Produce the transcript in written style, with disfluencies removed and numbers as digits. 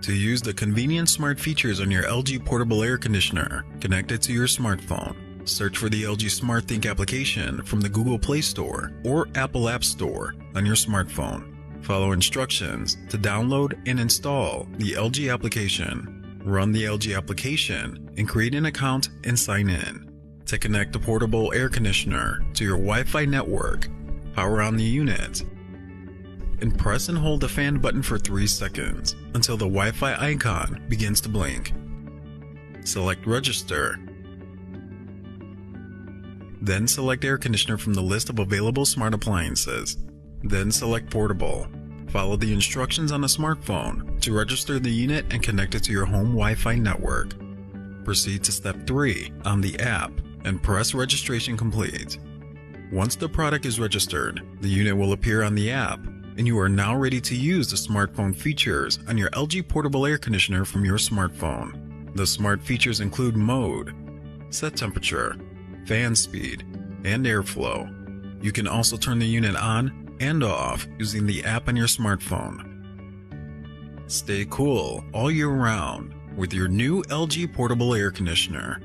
To use the convenient smart features on your LG portable air conditioner connected to your smartphone, search for the LG SmartThink application from the Google Play Store or Apple App Store on your smartphone. Follow instructions to download and install the LG application. Run the LG application and create an account and sign in. To connect the portable air conditioner to your Wi-Fi network, power on the unit, and press and hold the fan button for 3 seconds until the Wi-Fi icon begins to blink. Select Register. Then select Air Conditioner from the list of available smart appliances. Then select Portable. Follow the instructions on the smartphone to register the unit and connect it to your home Wi-Fi network. Proceed to Step 3 on the app and press Registration Complete. Once the product is registered, the unit will appear on the app, and you are now ready to use the smartphone features on your LG portable air conditioner from your smartphone. The smart features include mode, set temperature, fan speed, and airflow. You can also turn the unit on and off using the app on your smartphone. Stay cool all year round with your new LG portable air conditioner.